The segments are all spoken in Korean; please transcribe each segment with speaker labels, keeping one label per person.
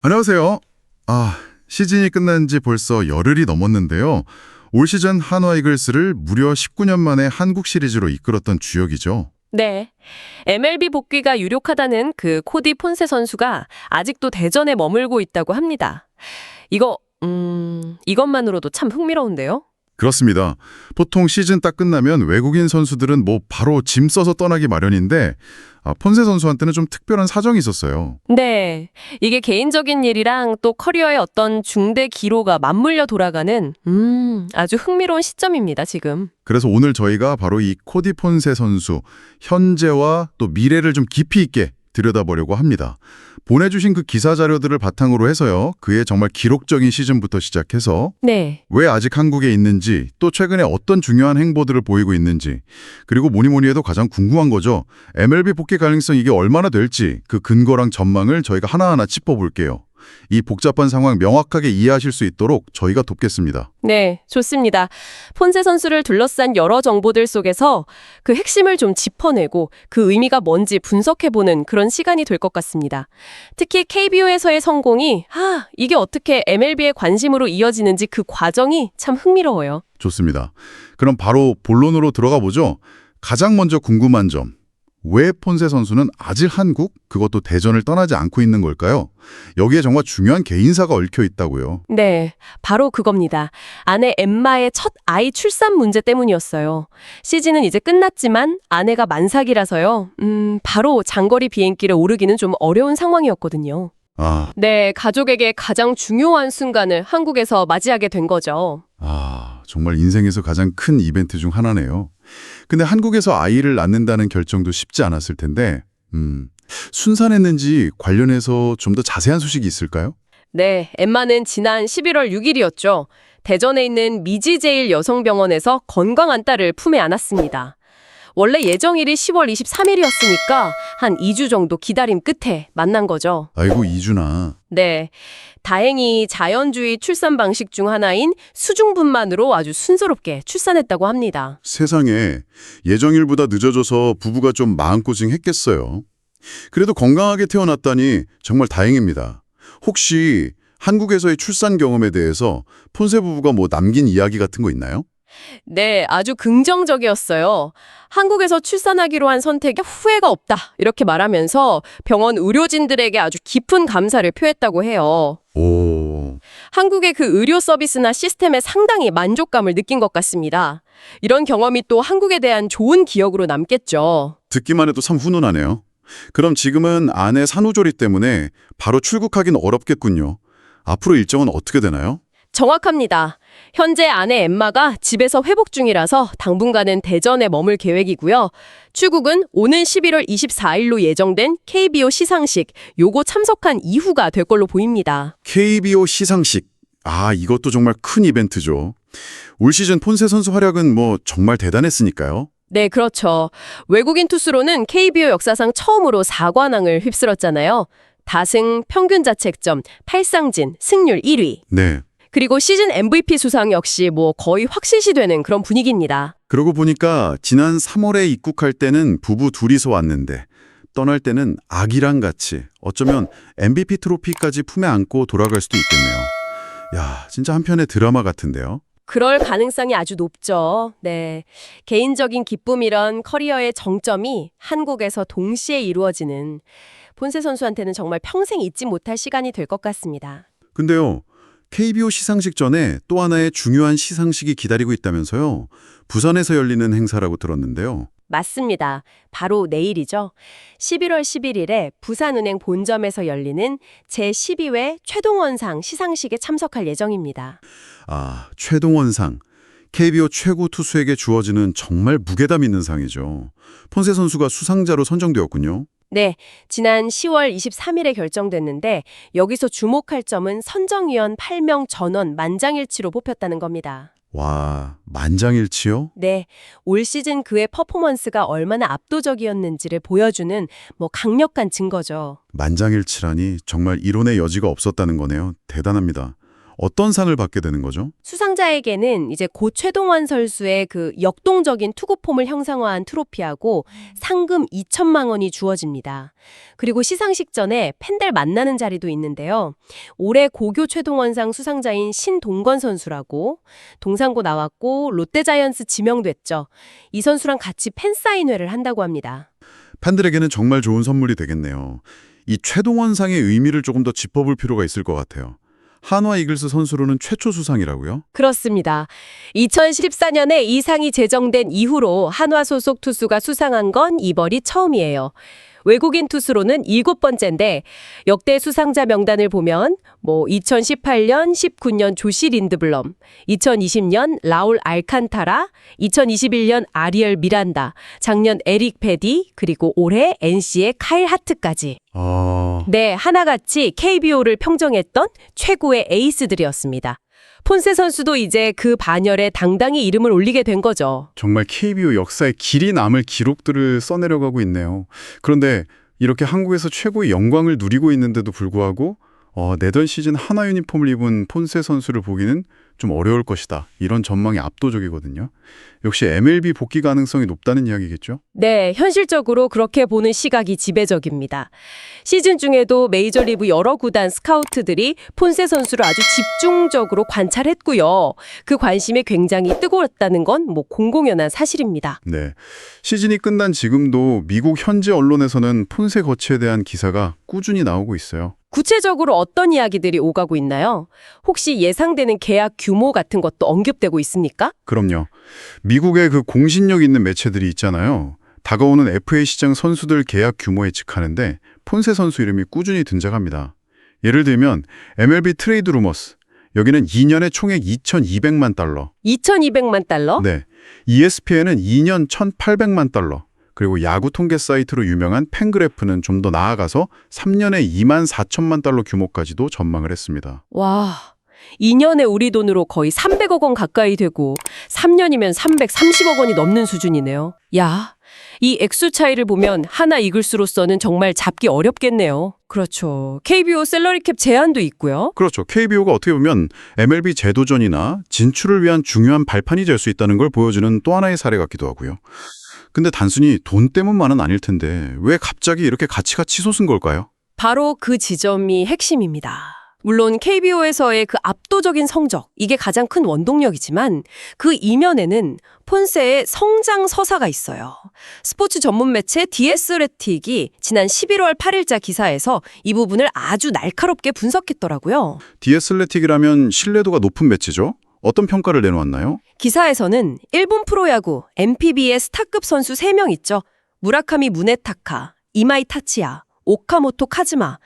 Speaker 1: 안녕하세요. 시즌이 끝난 지 벌써 열흘이 넘었는데요. 올 시즌 한화 이글스를 무려 19년 만에 한국 시리즈로 이끌었던 주역이죠.
Speaker 2: 네. MLB 복귀가 유력하다는 그 코디 폰세 선수가 아직도 대전에 머물고 있다고 합니다. 이것만으로도 참 흥미로운데요?
Speaker 1: 그렇습니다. 보통 시즌 딱 끝나면 외국인 선수들은 바로 짐 써서 떠나기 마련인데 폰세 선수한테는 좀 특별한 사정이 있었어요.
Speaker 2: 네. 이게 개인적인 일이랑 또 커리어의 어떤 중대 기로가 맞물려 돌아가는 아주 흥미로운 시점입니다, 지금.
Speaker 1: 그래서 오늘 저희가 바로 이 코디 폰세 선수 현재와 또 미래를 좀 깊이 있게 들여다보려고 합니다. 보내주신 그 기사 자료들을 바탕으로 해서요. 그의 정말 기록적인 시즌부터 시작해서
Speaker 2: 네.
Speaker 1: 왜 아직 한국에 있는지, 또 최근에 어떤 중요한 행보들을 보이고 있는지, 그리고 뭐니 해도 가장 궁금한 거죠. MLB 복귀 가능성 이게 얼마나 될지 그 근거랑 전망을 저희가 하나하나 짚어볼게요. 이 복잡한 상황 명확하게 이해하실 수 있도록 저희가 돕겠습니다.
Speaker 2: 네, 좋습니다. 폰세 선수를 둘러싼 여러 정보들 속에서 그 핵심을 좀 짚어내고 그 의미가 뭔지 분석해보는 그런 시간이 될 것 같습니다. 특히 KBO에서의 성공이 이게 어떻게 MLB의 관심으로 이어지는지 그 과정이 참 흥미로워요.
Speaker 1: 좋습니다. 그럼 바로 본론으로 들어가 보죠. 가장 먼저 궁금한 점. 왜 폰세 선수는 아직 한국, 그것도 대전을 떠나지 않고 있는 걸까요? 여기에 정말 중요한 개인사가 얽혀 있다고요.
Speaker 2: 네, 바로 그겁니다. 아내 엠마의 첫 아이 출산 문제 때문이었어요. 시즌은 이제 끝났지만 아내가 만삭이라서요. 바로 장거리 비행기를 오르기는 좀 어려운 상황이었거든요. 네, 가족에게 가장 중요한 순간을 한국에서 맞이하게 된 거죠.
Speaker 1: 정말 인생에서 가장 큰 이벤트 중 하나네요. 근데 한국에서 아이를 낳는다는 결정도 쉽지 않았을 텐데, 순산했는지 관련해서 좀 더 자세한 소식이 있을까요?
Speaker 2: 네, 엠마는 지난 11월 6일이었죠. 대전에 있는 미지제일 여성병원에서 건강한 딸을 품에 안았습니다. 원래 예정일이 10월 23일이었으니까 한 2주 정도 기다림 끝에 만난 거죠.
Speaker 1: 아이고, 2주나.
Speaker 2: 네, 다행히 자연주의 출산 방식 중 하나인 수중분만으로 아주 순조롭게 출산했다고 합니다.
Speaker 1: 세상에, 예정일보다 늦어져서 부부가 좀 마음고생했겠어요. 그래도 건강하게 태어났다니 정말 다행입니다. 혹시 한국에서의 출산 경험에 대해서 폰세 부부가 남긴 이야기 같은 거 있나요?
Speaker 2: 네, 아주 긍정적이었어요. 한국에서 출산하기로 한 선택에 후회가 없다 이렇게 말하면서 병원 의료진들에게 아주 깊은 감사를 표했다고 해요.
Speaker 1: 오,
Speaker 2: 한국의 그 의료 서비스나 시스템에 상당히 만족감을 느낀 것 같습니다. 이런 경험이 또 한국에 대한 좋은 기억으로 남겠죠.
Speaker 1: 듣기만 해도 참 훈훈하네요. 그럼 지금은 아내 산후조리 때문에 바로 출국하긴 어렵겠군요. 앞으로 일정은 어떻게 되나요?
Speaker 2: 정확합니다. 현재 아내 엠마가 집에서 회복 중이라서 당분간은 대전에 머물 계획이고요. 출국은 오는 11월 24일로 예정된 KBO 시상식 요거 참석한 이후가 될 걸로 보입니다.
Speaker 1: KBO 시상식. 이것도 정말 큰 이벤트죠. 올 시즌 폰세 선수 활약은 정말 대단했으니까요.
Speaker 2: 네, 그렇죠. 외국인 투수로는 KBO 역사상 처음으로 4관왕을 휩쓸었잖아요. 다승, 평균 자책점, 탈삼진, 승률 1위.
Speaker 1: 네.
Speaker 2: 그리고 시즌 MVP 수상 역시 거의 확실시되는 그런 분위기입니다.
Speaker 1: 그러고 보니까 지난 3월에 입국할 때는 부부 둘이서 왔는데 떠날 때는 아기랑 같이 어쩌면 MVP 트로피까지 품에 안고 돌아갈 수도 있겠네요. 야, 진짜 한편의 드라마 같은데요.
Speaker 2: 그럴 가능성이 아주 높죠. 네. 개인적인 기쁨이란 커리어의 정점이 한국에서 동시에 이루어지는 폰세 선수한테는 정말 평생 잊지 못할 시간이 될 것 같습니다.
Speaker 1: 근데요, KBO 시상식 전에 또 하나의 중요한 시상식이 기다리고 있다면서요. 부산에서 열리는 행사라고 들었는데요.
Speaker 2: 맞습니다. 바로 내일이죠. 11월 11일에 부산은행 본점에서 열리는 제12회 최동원상 시상식에 참석할 예정입니다.
Speaker 1: 최동원상. KBO 최고 투수에게 주어지는 정말 무게감 있는 상이죠. 폰세 선수가 수상자로 선정되었군요.
Speaker 2: 네, 지난 10월 23일에 결정됐는데 여기서 주목할 점은 선정위원 8명 전원 만장일치로 뽑혔다는 겁니다.
Speaker 1: 와, 만장일치요?
Speaker 2: 네, 올 시즌 그의 퍼포먼스가 얼마나 압도적이었는지를 보여주는 강력한 증거죠.
Speaker 1: 만장일치라니 정말 이론의 여지가 없었다는 거네요. 대단합니다. 어떤 상을 받게 되는 거죠?
Speaker 2: 수상자에게는 이제 고 최동원 선수의 그 역동적인 투구 폼을 형상화한 트로피하고 상금 2천만 원이 주어집니다. 그리고 시상식 전에 팬들 만나는 자리도 있는데요. 올해 고교 최동원상 수상자인 신동건 선수라고 동상고 나왔고 롯데자이언츠 지명됐죠. 이 선수랑 같이 팬사인회를 한다고 합니다.
Speaker 1: 팬들에게는 정말 좋은 선물이 되겠네요. 이 최동원상의 의미를 조금 더 짚어볼 필요가 있을 것 같아요. 한화 이글스 선수로는 최초 수상이라고요?
Speaker 2: 그렇습니다. 2014년에 이 상이 제정된 이후로 한화 소속 투수가 수상한 건 이번이 처음이에요. 외국인 투수로는 7번째인데 역대 수상자 명단을 보면 2018년, 19년 조시 린드블럼, 2020년 라울 알칸타라, 2021년 아리엘 미란다, 작년 에릭 패디, 그리고 올해 NC의 카일 하트까지. 네, 하나같이 KBO를 평정했던 최고의 에이스들이었습니다. 폰세 선수도 이제 그 반열에 당당히 이름을 올리게 된 거죠.
Speaker 3: 정말 KBO 역사에 길이 남을 기록들을 써내려가고 있네요. 그런데 이렇게 한국에서 최고의 영광을 누리고 있는데도 불구하고 내던 시즌 한화 유니폼을 입은 폰세 선수를 보기는 좀 어려울 것이다. 이런 전망이 압도적이거든요. 역시 MLB 복귀 가능성이 높다는 이야기겠죠?
Speaker 2: 네, 현실적으로 그렇게 보는 시각이 지배적입니다. 시즌 중에도 메이저리그 여러 구단 스카우트들이 폰세 선수를 아주 집중적으로 관찰했고요. 그 관심이 굉장히 뜨거웠다는 건 공공연한 사실입니다.
Speaker 3: 네. 시즌이 끝난 지금도 미국 현지 언론에서는 폰세 거치에 대한 기사가 꾸준히 나오고 있어요.
Speaker 2: 구체적으로 어떤 이야기들이 오가고 있나요? 혹시 예상되는 계약 규모 같은 것도 언급되고 있습니까?
Speaker 3: 그럼요. 미국의 그 공신력 있는 매체들이 있잖아요. 다가오는 FA 시장 선수들 계약 규모에 직하는데 폰세 선수 이름이 꾸준히 등장합니다. 예를 들면 MLB 트레이드 루머스. 여기는 2년에 총액 2,200만 달러.
Speaker 2: 2,200만 달러?
Speaker 3: 네. ESPN은 2년 1,800만 달러. 그리고 야구 통계 사이트로 유명한 팬그래프는 좀 더 나아가서 3년에 2만 4천만 달러 규모까지도 전망을 했습니다.
Speaker 2: 와, 2년에 우리 돈으로 거의 300억 원 가까이 되고 3년이면 330억 원이 넘는 수준이네요. 야, 이 액수 차이를 보면 하나 이글스로서는 정말 잡기 어렵겠네요. 그렇죠. KBO 셀러리캡 제한도 있고요.
Speaker 3: 그렇죠. KBO가 어떻게 보면 MLB 제도전이나 진출을 위한 중요한 발판이 될 수 있다는 걸 보여주는 또 하나의 사례 같기도 하고요. 근데 단순히 돈 때문만은 아닐 텐데 왜 갑자기 이렇게 가치가 치솟은 걸까요?
Speaker 2: 바로 그 지점이 핵심입니다. 물론 KBO에서의 그 압도적인 성적, 이게 가장 큰 원동력이지만 그 이면에는 폰세의 성장 서사가 있어요. 스포츠 전문 매체 디애슬레틱이 지난 11월 8일자 기사에서 이 부분을 아주 날카롭게 분석했더라고요.
Speaker 3: 디애슬레틱이라면 신뢰도가 높은 매체죠? 어떤 평가를 내놓았나요?
Speaker 2: 기사에서는 일본 프로야구 NPB의 스타급 선수 3명 있죠. 무라카미 무네타카, 이마이 타치야, 오카모토 카즈마.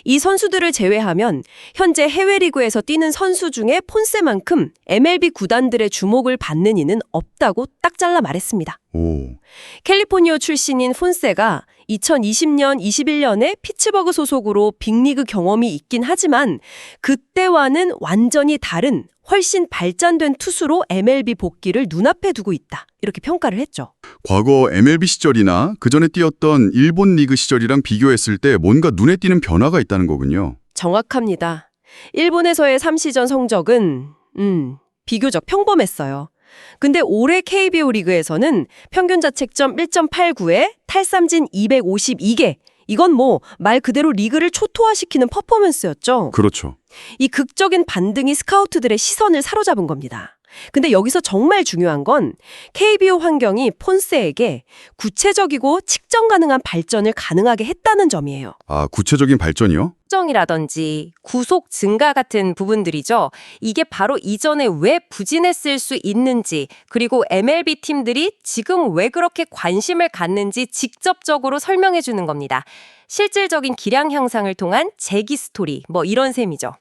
Speaker 2: 이 선수들을 제외하면 현재 해외 리그에서 뛰는 선수 중에 폰세만큼 MLB 구단들의 주목을 받는 이는 없다고 딱 잘라 말했습니다.
Speaker 3: 오,
Speaker 2: 캘리포니아 출신인 폰세가 2020년, 21년에 피츠버그 소속으로 빅리그 경험이 있긴 하지만 그때와는 완전히 다른 훨씬 발전된 투수로 MLB 복귀를 눈앞에 두고 있다. 이렇게 평가를 했죠.
Speaker 1: 과거 MLB 시절이나 그전에 뛰었던 일본 리그 시절이랑 비교했을 때 뭔가 눈에 띄는 변화가 있다는 거군요.
Speaker 2: 정확합니다. 일본에서의 3시전 성적은 비교적 평범했어요. 근데 올해 KBO 리그에서는 평균 자책점 1.89에 탈삼진 252개. 이건 말 그대로 리그를 초토화시키는 퍼포먼스였죠.
Speaker 1: 그렇죠.
Speaker 2: 이 극적인 반등이 스카우트들의 시선을 사로잡은 겁니다. 근데 여기서 정말 중요한 건 KBO 환경이 폰세에게 구체적이고 측정 가능한 발전을 가능하게 했다는 점이에요.
Speaker 1: 아, 구체적인 발전이요?
Speaker 2: 특정이라든지 구속 증가 같은 부분들이죠. 이게 바로 이전에 왜 부진했을 수 있는지, 그리고 MLB 팀들이 지금 왜 그렇게 관심을 갖는지 직접적으로 설명해 주는 겁니다. 실질적인 기량 향상을 통한 재기 스토리, 이런 셈이죠.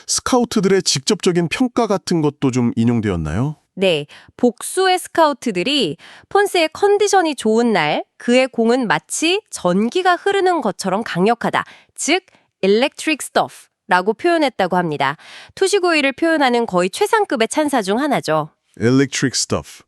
Speaker 4: 스카우트들의 직접적인 평가 같은 것도 좀 인용되었나요?
Speaker 2: 네, 복수의 스카우트들이 폰세의 컨디션이 좋은 날 그의 공은 마치 전기가 흐르는 것처럼 강력하다. 즉, electric stuff라고 표현했다고 합니다. 투시고이를 표현하는 거의 최상급의 찬사 중 하나죠.
Speaker 4: Electric stuff.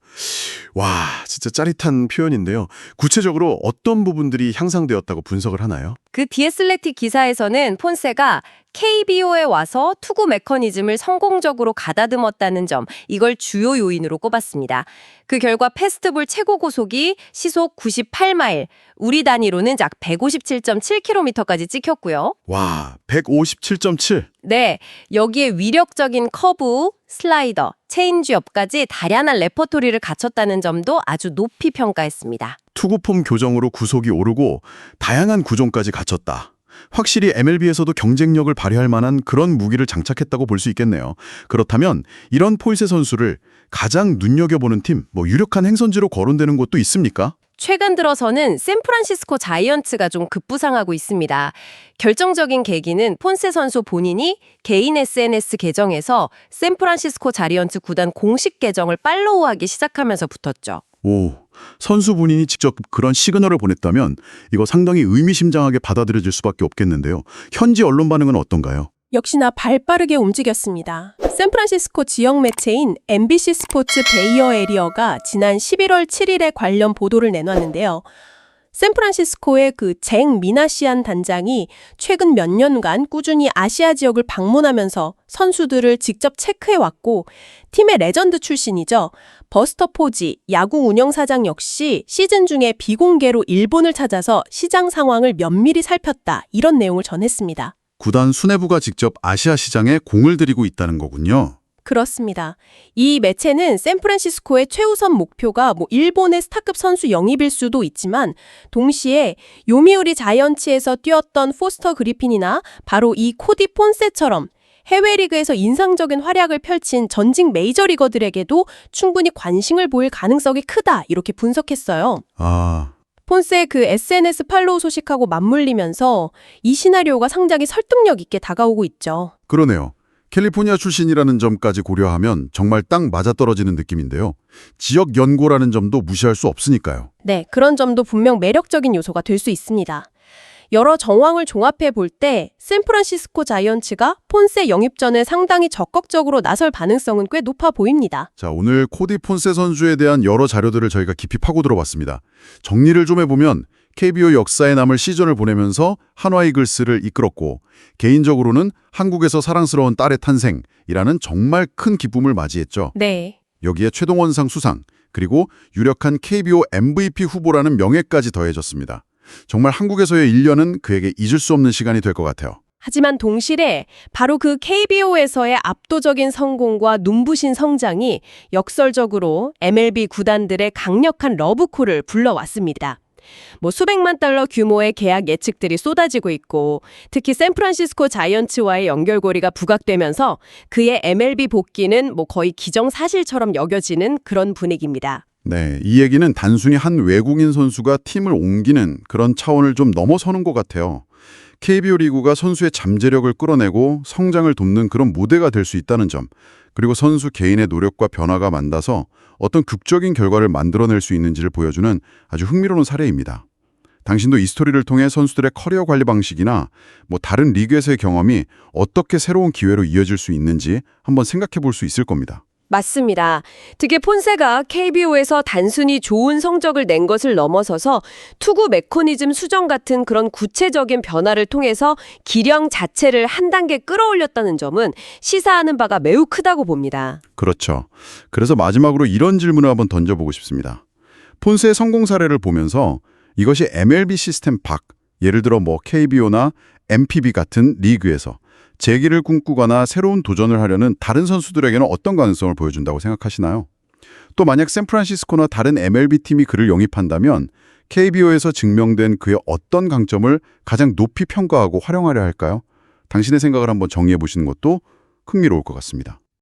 Speaker 4: 와, 진짜 짜릿한 표현인데요. 구체적으로 어떤 부분들이 향상되었다고 분석을 하나요?
Speaker 2: 그 디애슬레틱 기사에서는 폰세가 KBO에 와서 투구 메커니즘을 성공적으로 가다듬었다는 점, 이걸 주요 요인으로 꼽았습니다. 그 결과 패스트볼 최고 고속이 시속 98마일, 우리 단위로는 약 157.7km까지 찍혔고요.
Speaker 4: 와, 157.7.
Speaker 2: 네, 여기에 위력적인 커브, 슬라이더, 체인지업까지 다양한 레퍼토리를 갖췄다는 점도 아주 높이 평가했습니다.
Speaker 4: 투구폼 교정으로 구속이 오르고 다양한 구종까지 갖췄다. 확실히 MLB에서도 경쟁력을 발휘할 만한 그런 무기를 장착했다고 볼 수 있겠네요. 그렇다면 이런 폴세 선수를 가장 눈여겨보는 팀, 유력한 행선지로 거론되는 곳도 있습니까?
Speaker 2: 최근 들어서는 샌프란시스코 자이언츠가 좀 급부상하고 있습니다. 결정적인 계기는 폰세 선수 본인이 개인 SNS 계정에서 샌프란시스코 자이언츠 구단 공식 계정을 팔로우하기 시작하면서 붙었죠.
Speaker 4: 오, 선수 본인이 직접 그런 시그널을 보냈다면 이거 상당히 의미심장하게 받아들여질 수밖에 없겠는데요. 현지 언론 반응은 어떤가요?
Speaker 5: 역시나 발빠르게 움직였습니다. 샌프란시스코 지역 매체인 MBC 스포츠 베이어 에리어가 지난 11월 7일에 관련 보도를 내놨는데요. 샌프란시스코의 잭 미나시안 단장이 최근 몇 년간 꾸준히 아시아 지역을 방문하면서 선수들을 직접 체크해왔고 팀의 레전드 출신이죠. 버스터 포지 야구 운영사장 역시 시즌 중에 비공개로 일본을 찾아서 시장 상황을 면밀히 살폈다. 이런 내용을 전했습니다.
Speaker 1: 구단 수뇌부가 직접 아시아 시장에 공을 들이고 있다는 거군요.
Speaker 5: 그렇습니다. 이 매체는 샌프란시스코의 최우선 목표가 일본의 스타급 선수 영입일 수도 있지만 동시에 요미우리 자이언츠에서 뛰었던 포스터 그리핀이나 바로 이 코디 폰세처럼 해외 리그에서 인상적인 활약을 펼친 전직 메이저리거들에게도 충분히 관심을 보일 가능성이 크다 이렇게 분석했어요. 폰세의 SNS 팔로우 소식하고 맞물리면서 이 시나리오가 상당히 설득력 있게 다가오고 있죠.
Speaker 1: 그러네요. 캘리포니아 출신이라는 점까지 고려하면 정말 딱 맞아떨어지는 느낌인데요. 지역 연고라는 점도 무시할 수 없으니까요.
Speaker 5: 네, 그런 점도 분명 매력적인 요소가 될 수 있습니다. 여러 정황을 종합해 볼 때 샌프란시스코 자이언츠가 폰세 영입전에 상당히 적극적으로 나설 가능성은 꽤 높아 보입니다.
Speaker 1: 자, 오늘 코디 폰세 선수에 대한 여러 자료들을 저희가 깊이 파고들어봤습니다. 정리를 좀 해보면 KBO 역사에 남을 시즌을 보내면서 한화 이글스를 이끌었고 개인적으로는 한국에서 사랑스러운 딸의 탄생이라는 정말 큰 기쁨을 맞이했죠.
Speaker 5: 네.
Speaker 1: 여기에 최동원상 수상, 그리고 유력한 KBO MVP 후보라는 명예까지 더해졌습니다. 정말 한국에서의 1년은 그에게 잊을 수 없는 시간이 될 것 같아요.
Speaker 5: 하지만 동시에 바로 그 KBO에서의 압도적인 성공과 눈부신 성장이 역설적으로 MLB 구단들의 강력한 러브콜을 불러왔습니다. 수백만 달러 규모의 계약 예측들이 쏟아지고 있고 특히 샌프란시스코 자이언츠와의 연결고리가 부각되면서 그의 MLB 복귀는 거의 기정사실처럼 여겨지는 그런 분위기입니다.
Speaker 1: 네, 이 얘기는 단순히 한 외국인 선수가 팀을 옮기는 그런 차원을 좀 넘어서는 것 같아요. KBO 리그가 선수의 잠재력을 끌어내고 성장을 돕는 그런 무대가 될 수 있다는 점, 그리고 선수 개인의 노력과 변화가 만나서 어떤 극적인 결과를 만들어낼 수 있는지를 보여주는 아주 흥미로운 사례입니다. 당신도 이 스토리를 통해 선수들의 커리어 관리 방식이나 다른 리그에서의 경험이 어떻게 새로운 기회로 이어질 수 있는지 한번 생각해 볼 수 있을 겁니다.
Speaker 2: 맞습니다. 특히 폰세가 KBO에서 단순히 좋은 성적을 낸 것을 넘어서서 투구 메커니즘 수정 같은 그런 구체적인 변화를 통해서 기량 자체를 한 단계 끌어올렸다는 점은 시사하는 바가 매우 크다고 봅니다.
Speaker 1: 그렇죠. 그래서 마지막으로 이런 질문을 한번 던져보고 싶습니다. 폰세의 성공 사례를 보면서 이것이 MLB 시스템 밖, 예를 들어 KBO나 MPB 같은 리그에서 재기를 꿈꾸거나 새로운 도전을 하려는 다른 선수들에게는 어떤 가능성을 보여준다고 생각하시나요? 또 만약 샌프란시스코나 다른 MLB 팀이 그를 영입한다면 KBO에서 증명된 그의 어떤 강점을 가장 높이 평가하고 활용하려 할까요? 당신의 생각을 한번 정리해 보시는 것도 흥미로울 것 같습니다.